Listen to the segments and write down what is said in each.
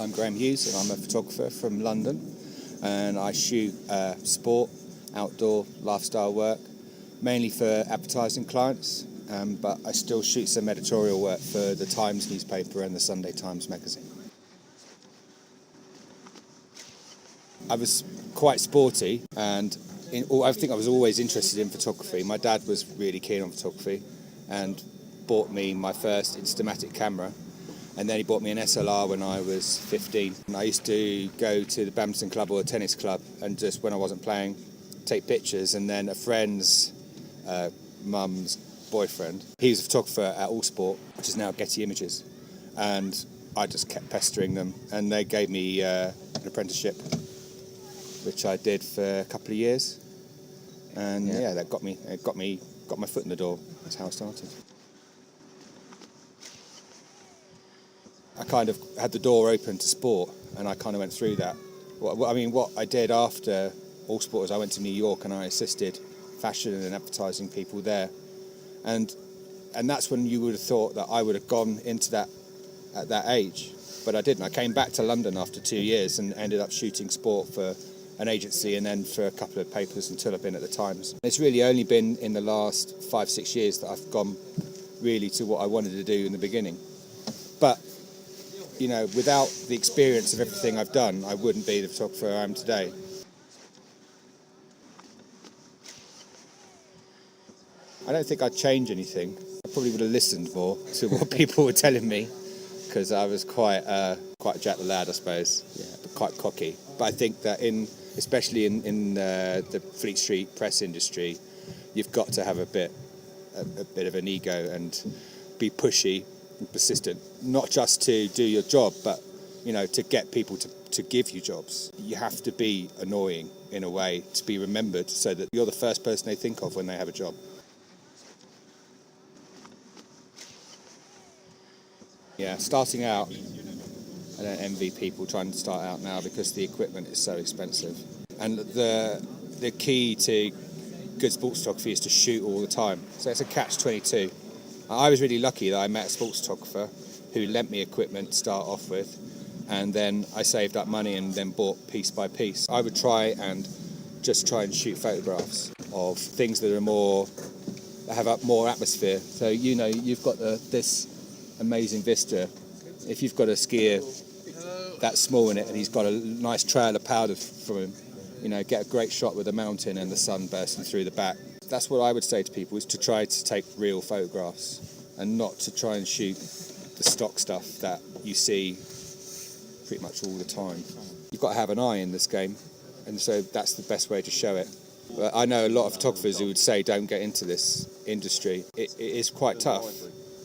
I'm Graham Hughes and I'm a photographer from London, and I shoot sport, outdoor, lifestyle work, mainly for advertising clients, but I still shoot some editorial work for the Times newspaper and the Sunday Times magazine. I was quite sporty, and I think I was always interested in photography. My dad was really keen on photography and bought me my first Instamatic camera, and then he bought me an SLR when I was 15. And I used to go to the badminton club or a tennis club and just, when I wasn't playing, take pictures. And then a friend's mum's boyfriend, he was a photographer at All Sport, which is now Getty Images, and I just kept pestering them, and they gave me an apprenticeship, which I did for a couple of years, and that got my foot in the door. That's how I started. I kind of had the door open to sport, and I kind of went through that. What I did after All Sport was I went to New York and I assisted fashion and advertising people there, and that's when you would have thought that I would have gone into that at that age, but I didn't. I came back to London after 2 years and ended up shooting sport for an agency and then for a couple of papers until I've been at the Times. It's really only been in the last 5-6 years that I've gone really to what I wanted to do in the beginning. But you know, without the experience of everything I've done, I wouldn't be the photographer I am today. I don't think I'd change anything. I probably would have listened more to what people were telling me, because I was quite Jack the Lad, I suppose, but quite cocky. But I think that especially in the Fleet Street press industry, you've got to have a bit of an ego and be pushy and persistent, not just to do your job, but to get people to give you jobs. You have to be annoying in a way to be remembered, so that you're the first person they think of when they have a job. Yeah, starting out, I don't envy people trying to start out now, because the equipment is so expensive. And the key to good sports photography is to shoot all the time. So it's a catch-22. I was really lucky that I met a sports photographer who lent me equipment to start off with, and then I saved up money and then bought piece by piece. I would try and shoot photographs of things that have more atmosphere. So you've got this amazing vista. If you've got a skier that small in it and he's got a nice trail of powder from him, get a great shot with the mountain and the sun bursting through the back. That's what I would say to people, is to try to take real photographs and not to try and shoot the stock stuff that you see pretty much all the time. You've got to have an eye in this game, and so that's the best way to show it. But I know a lot of photographers who would say don't get into this industry. It is quite tough,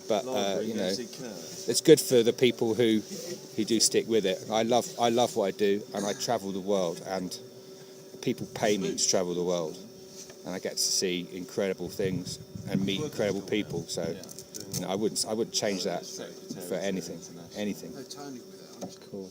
but it's good for the people who do stick with it. I love what I do, and I travel the world, and people pay me to travel the world, and I get to see incredible things and meet incredible people. So I wouldn't change that for anything. Cool.